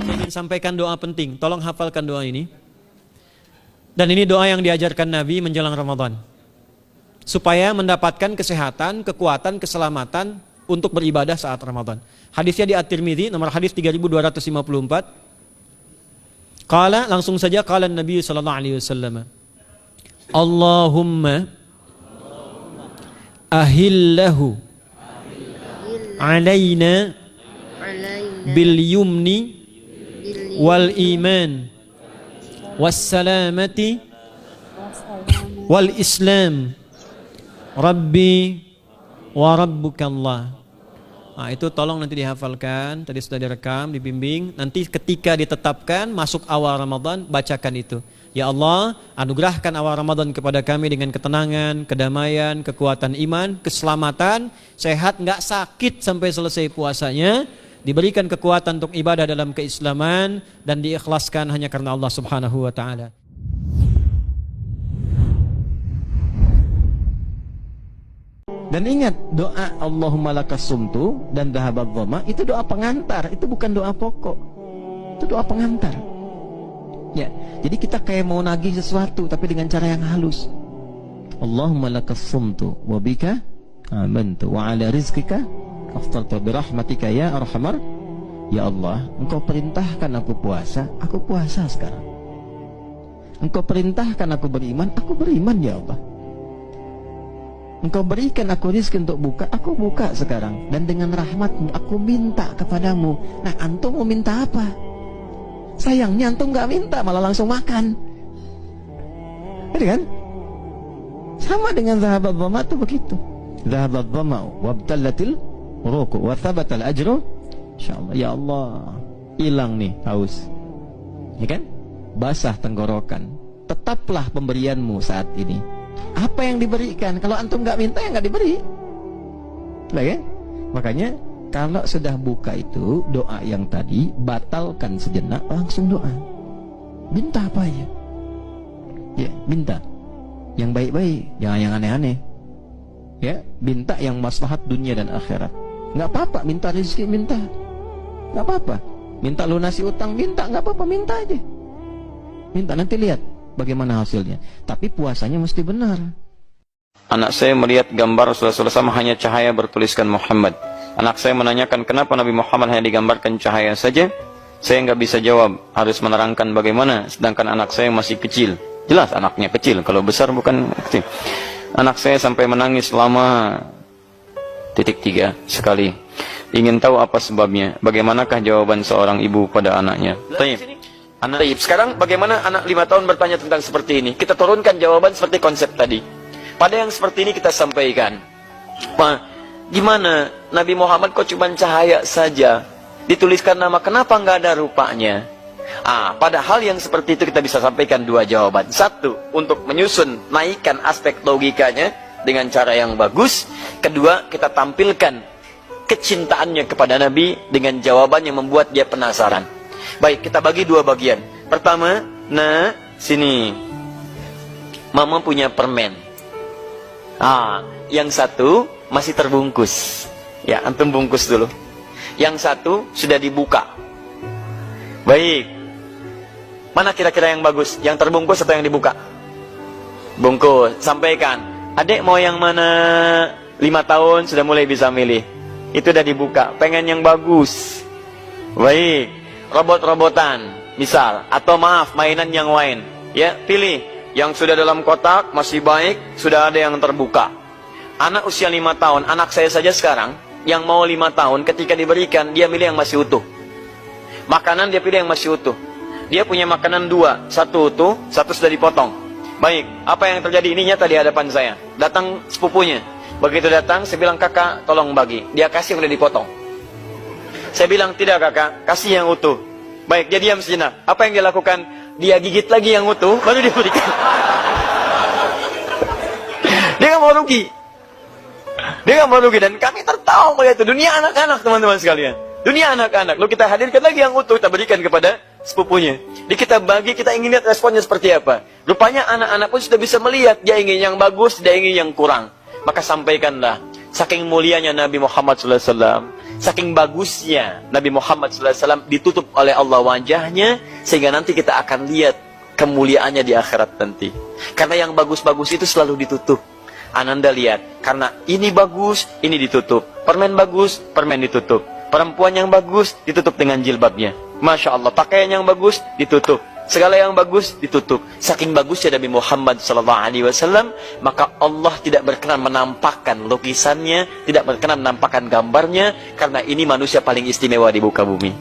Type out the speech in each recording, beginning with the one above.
Saya ingin sampaikan doa penting. Tolong hafalkan doa ini. Dan ini doa yang diajarkan Nabi menjelang Ramadan. Supaya mendapatkan kesehatan, kekuatan, keselamatan untuk beribadah saat Ramadan. Hadisnya di At-Tirmidzi, nomor hadis 3254. Qala, langsung saja qala Nabi sallallahu alaihi wasallam. Allahumma ahillahu alaina bil yumni wal iman was salamati wal islam rabbi wa rabbukallah. Nah, itu tolong nanti dihafalkan, tadi sudah direkam, dibimbing. Nanti ketika ditetapkan masuk awal Ramadan, bacakan itu. Ya Allah, anugerahkan awal Ramadan kepada kami dengan ketenangan, kedamaian, kekuatan iman, keselamatan, sehat, nggak sakit sampai selesai puasanya, diberikan kekuatan untuk ibadah dalam keislaman, dan diikhlaskan hanya karena Allah Subhanahu wa Ta'ala. Dan ingat, doa Allahumma lakas sumtu dan dhahabadh dhama itu doa pengantar, itu bukan doa pokok. Itu doa pengantar. Ya, jadi kita kayak mau nagih sesuatu tapi dengan cara yang halus. Allahumma lakas sumtu wa bika amantu wa ala rizqika aftartu bi rahmatika ya arhamar. Ya Allah, Engkau perintahkan aku puasa sekarang. Engkau perintahkan aku beriman ya Allah. Engkau berikan aku rezeki untuk buka, aku buka sekarang. Dan dengan rahmatmu aku minta kepadamu. Nah, antum mau minta apa? Sayangnya antum gak minta, malah langsung makan. Jadi kan? Sama dengan dhahabadh dhama itu begitu. Dhahabadh dhama wabtallatil uruqu wa thabatal ajru insyaallah. Ya Allah, hilang nih haus. Ya kan? Basah tenggorokan. Tetaplah pemberianmu saat ini. Apa yang diberikan? Kalau antum nggak minta, ya nggak diberi. Baik, makanya kalau sudah buka itu doa yang tadi batalkan sejenak, langsung doa. Minta apa ya? Ya, minta yang baik-baik, jangan yang aneh-aneh. Ya, minta yang maslahat dunia dan akhirat. Nggak apa-apa, minta rezeki, minta. Nggak apa-apa. Minta lunasi utang, minta. Nggak apa-apa, minta aja. Minta, nanti lihat bagaimana hasilnya. Tapi puasanya mesti benar. Anak saya melihat gambar Rasulullah SAW hanya cahaya bertuliskan Muhammad. Anak saya menanyakan kenapa Nabi Muhammad hanya digambarkan cahaya saja. Saya nggak bisa jawab, harus menerangkan bagaimana. Sedangkan anak saya masih kecil. Jelas anaknya kecil, kalau besar bukan kecil. Anak saya sampai menangis selama .3 sekali. Ingin tahu apa sebabnya. Bagaimanakah jawaban seorang ibu pada anaknya? Sekarang bagaimana anak 5 tahun bertanya tentang seperti ini? Kita turunkan jawaban seperti konsep tadi. Pada yang seperti ini kita sampaikan. Gimana Nabi Muhammad kok cuma cahaya saja? Dituliskan nama, kenapa nggak ada rupanya? Pada hal yang seperti itu kita bisa sampaikan 2 jawaban. 1, untuk menyusun, naikkan aspek logikanya dengan cara yang bagus. 2, kita tampilkan kecintaannya kepada Nabi dengan jawaban yang membuat dia penasaran. Baik, kita bagi 2 bagian. Pertama, sini. Mama punya permen. Yang satu masih terbungkus. Ya, antum bungkus dulu. Yang satu sudah dibuka. Baik. Mana kira-kira yang bagus? Yang terbungkus atau yang dibuka? Bungkus. Sampaikan. Adik mau yang mana? 5 tahun sudah mulai bisa milih. Itu udah dibuka. Pengen yang bagus. Baik. Robot-robotan misal, atau maaf, mainan yang lain, ya, pilih yang sudah dalam kotak, masih baik, sudah ada yang terbuka. Anak usia 5 tahun, anak saya saja sekarang yang mau 5 tahun, ketika diberikan dia milih yang masih utuh. Makanan dia pilih yang masih utuh. Dia punya makanan 2, 1 utuh, 1 sudah dipotong. Baik, apa yang terjadi? Ini nyata di hadapan saya. Datang sepupunya, begitu datang saya bilang, kakak tolong bagi. Dia kasih yang udah dipotong. Saya bilang, tidak kakak, kasih yang utuh. Baik, dia diam sejenak. Apa yang dia lakukan? Dia gigit lagi yang utuh, baru dia berikan. Dia nggak mau rugi. Dan kami tertawa melihat itu. Dunia anak-anak, teman-teman sekalian. Dunia anak-anak. Lalu kita hadirkan lagi yang utuh, kita berikan kepada sepupunya. Jadi kita bagi, kita ingin lihat responnya seperti apa. Rupanya anak-anak pun sudah bisa melihat. Dia ingin yang bagus, dia ingin yang kurang. Maka sampaikanlah. Saking mulianya Nabi Muhammad SAW, Saking bagusnya Nabi Muhammad SAW ditutup oleh Allah wajahnya, sehingga nanti kita akan lihat kemuliaannya di akhirat nanti. Karena yang bagus-bagus itu selalu ditutup. Ananda lihat, karena ini bagus, ini ditutup. Permen bagus, permen ditutup. Perempuan yang bagus, ditutup dengan jilbabnya. Masya Allah, pakaian yang bagus, ditutup. Segala yang bagus, ditutup. Saking bagusnya Nabi Muhammad SAW, maka Allah tidak berkenan menampakkan lukisannya, tidak berkenan menampakkan gambarnya, karena ini manusia paling istimewa di muka bumi.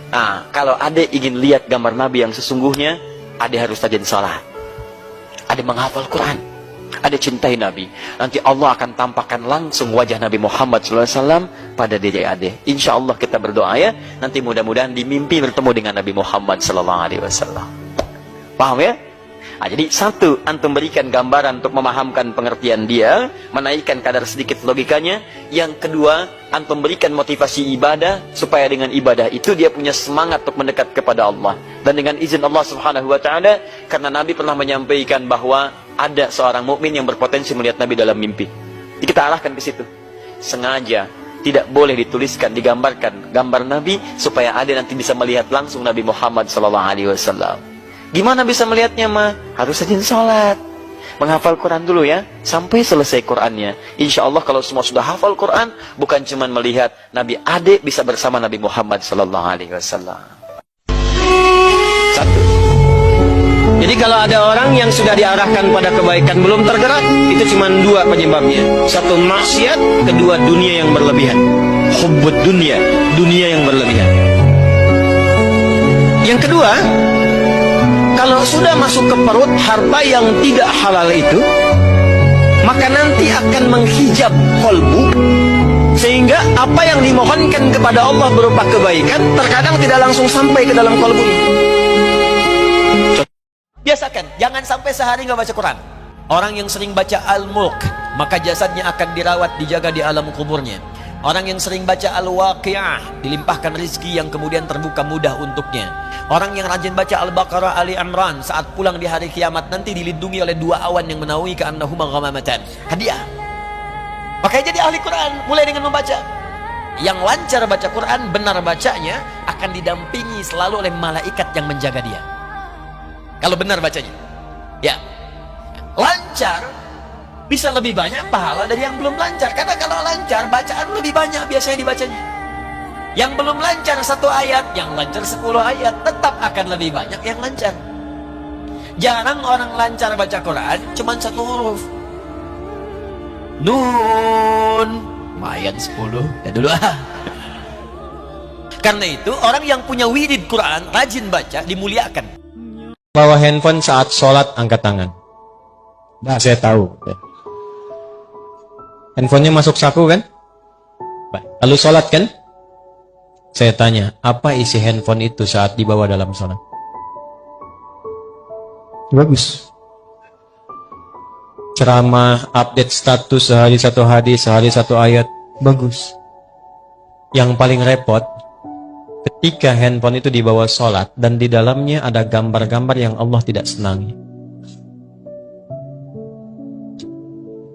Nah, kalau adek ingin lihat gambar Nabi yang sesungguhnya, adek harus rajin salat. Adek menghafal Quran. Adek cintai Nabi. Nanti Allah akan tampakkan langsung wajah Nabi Muhammad SAW pada diri adek. Insya Allah kita berdoa ya. Nanti mudah-mudahan di mimpi bertemu dengan Nabi Muhammad SAW. Paham ya? Nah, jadi satu, antum berikan gambaran untuk memahamkan pengertian dia, menaikkan kadar sedikit logikanya. Yang kedua, antum berikan motivasi ibadah, supaya dengan ibadah itu dia punya semangat untuk mendekat kepada Allah. Dan dengan izin Allah Subhanahu wa Ta'ala, karena Nabi pernah menyampaikan bahwa ada seorang mukmin yang berpotensi melihat Nabi dalam mimpi. Jadi kita arahkan ke situ. Sengaja tidak boleh dituliskan, digambarkan gambar Nabi, supaya ada nanti bisa melihat langsung Nabi Muhammad SAW. Gimana bisa melihatnya, mah? Harus rajin sholat, menghafal Quran dulu ya, sampai selesai Qurannya. Insya Allah kalau semua sudah hafal Quran, bukan cuma melihat Nabi, adek bisa bersama Nabi Muhammad SAW. Satu. Jadi kalau ada orang yang sudah diarahkan pada kebaikan belum tergerak, itu cuma dua penyebabnya. Satu, maksiat. Kedua, dunia yang berlebihan. Hubbud dunia, dunia yang berlebihan. Yang kedua, kalau sudah masuk ke perut harta yang tidak halal itu, maka nanti akan menghijab kolbu, sehingga apa yang dimohonkan kepada Allah berupa kebaikan terkadang tidak langsung sampai ke dalam kolbunya. Biasakan, jangan sampai sehari nggak baca Quran. Orang yang sering baca Al-Mulk, maka jasadnya akan dirawat, dijaga di alam kuburnya. Orang yang sering baca Al-Waqi'ah, dilimpahkan rezeki yang kemudian terbuka mudah untuknya. Orang yang rajin baca Al-Baqarah, Ali Imran, saat pulang di hari kiamat nanti dilindungi oleh dua awan yang menaungi ka'annahuma ghamamatan. Hadiah. Makanya jadi ahli Quran, mulai dengan membaca. Yang lancar baca Quran, benar bacanya, akan didampingi selalu oleh malaikat yang menjaga dia. Kalau benar bacanya, ya, lancar bisa lebih banyak pahala dari yang belum lancar. Karena kalau lancar, bacaan lebih banyak biasanya dibacanya. Yang belum lancar 1 ayat, yang lancar 10 ayat, tetap akan lebih banyak yang lancar. Jarang orang lancar baca Quran cuma 1 huruf. Nun, ayat 10, ya dulu ah. Karena itu orang yang punya wirid Quran, rajin baca, dimuliakan. Bawa handphone saat sholat, angkat tangan. Nah, saya tahu. Handphonenya masuk saku kan? Lalu sholat kan? Saya tanya, apa isi handphone itu saat dibawa dalam sholat? Bagus. Ceramah, update status, sehari 1 hadis, sehari 1 ayat. Bagus. Yang paling repot, ketika handphone itu dibawa sholat dan di dalamnya ada gambar-gambar yang Allah tidak senangi.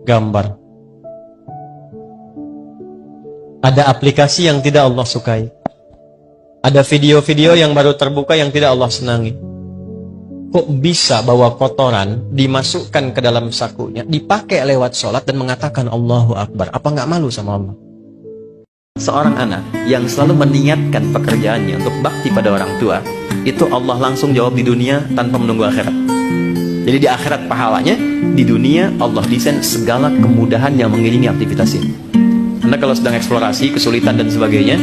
Gambar. Ada aplikasi yang tidak Allah sukai. Ada video-video yang baru terbuka yang tidak Allah senangi. Kok bisa bawa kotoran, dimasukkan ke dalam sakunya, dipakai lewat sholat dan mengatakan Allahu Akbar? Apa nggak malu sama Allah? Seorang anak yang selalu meniatkan pekerjaannya untuk bakti pada orang tua, itu Allah langsung jawab di dunia tanpa menunggu akhirat. Jadi di akhirat pahalanya, di dunia Allah desain segala kemudahan yang mengiringi aktivitas ini. Anda kalau sedang eksplorasi, kesulitan dan sebagainya,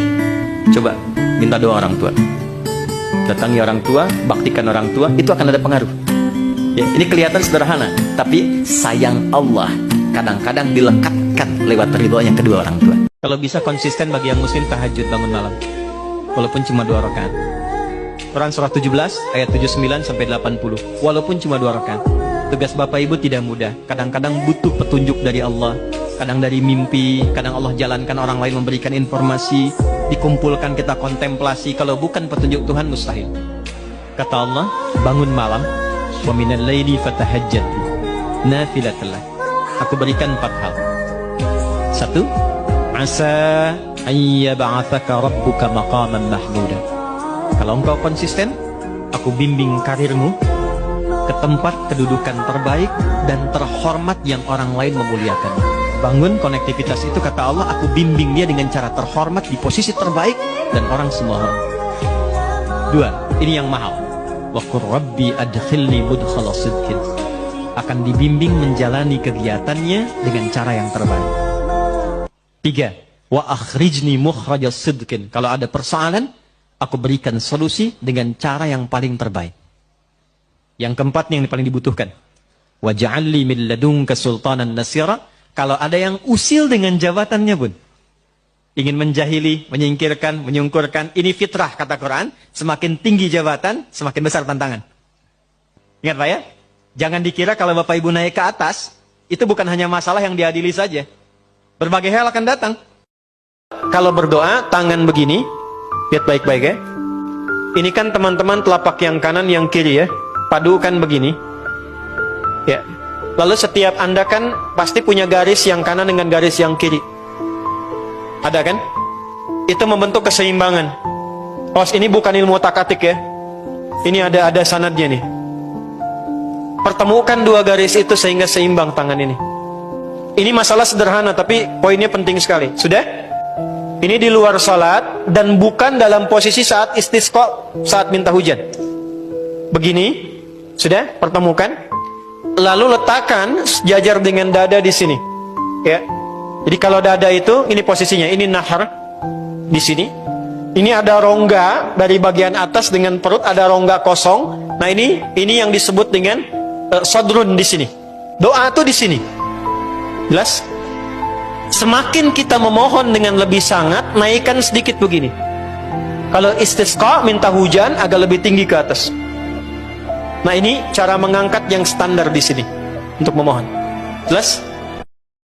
coba minta doa orang tua. Datangi orang tua, baktikan orang tua, itu akan ada pengaruh. Ya, ini kelihatan sederhana, tapi sayang Allah kadang-kadang dilekatkan lewat ridhonya kedua orang tua. Kalau bisa konsisten bagi yang muslim tahajud bangun malam, walaupun cuma 2 rakaat. Quran surah 17 ayat 79 sampai 80, walaupun cuma 2 rakaat. Tugas Bapak Ibu tidak mudah, kadang-kadang butuh petunjuk dari Allah, kadang dari mimpi, kadang Allah jalankan orang lain memberikan informasi, dikumpulkan kita kontemplasi. Kalau bukan petunjuk Tuhan mustahil. Kata Allah, bangun malam, wa minal laili fatahajjat nafilatan lak. Aku berikan 4 hal. 1, asa ayyab'atsaka rabbuka maqaman mahmuda. Kalau engkau konsisten, aku bimbing karirmu ke tempat kedudukan terbaik dan terhormat yang orang lain memuliakan. Bangun konektivitas itu, kata Allah, aku bimbing dia dengan cara terhormat di posisi terbaik dan orang semua hormat. 2, ini yang mahal. Wa qur rabbi adkhilni mudkhala sidqin. Akan dibimbing menjalani kegiatannya dengan cara yang terbaik. 3, wa akhrijni mukhraja sidqin. Kalau ada persoalan, aku berikan solusi dengan cara yang paling terbaik. Yang keempat yang paling dibutuhkan. Wa ja'alli min ladunka sultanan nasira. Kalau ada yang usil dengan jabatannya pun, ingin menjahili, menyingkirkan, menyungkurkan, ini fitrah kata Quran. Semakin tinggi jabatan, semakin besar tantangan. Ingat Pak ya? Jangan dikira kalau Bapak Ibu naik ke atas, itu bukan hanya masalah yang diadili saja. Berbagai hal akan datang. Kalau berdoa, tangan begini, lihat baik-baik ya. Ini kan teman-teman telapak yang kanan, yang kiri ya. Padukan begini. Ya. Lalu setiap Anda kan pasti punya garis yang kanan dengan garis yang kiri. Ada kan? Itu membentuk keseimbangan. Oh, ini bukan ilmu takatik ya. Ini ada sanadnya nih. Pertemukan dua garis itu sehingga seimbang tangan ini. Ini masalah sederhana tapi poinnya penting sekali. Sudah? Ini di luar salat dan bukan dalam posisi saat istisqa, saat minta hujan. Begini, sudah? Pertemukan. Lalu letakkan sejajar dengan dada di sini. Ya. Jadi kalau dada itu, ini posisinya, ini nahar di sini. Ini ada rongga dari bagian atas dengan perut, ada rongga kosong. Nah ini yang disebut dengan sodrun di sini. Doa itu di sini. Jelas? Semakin kita memohon dengan lebih sangat, naikkan sedikit begini. Kalau istisqa, minta hujan, agak lebih tinggi ke atas. Nah ini cara mengangkat yang standar di sini untuk memohon. Jelas?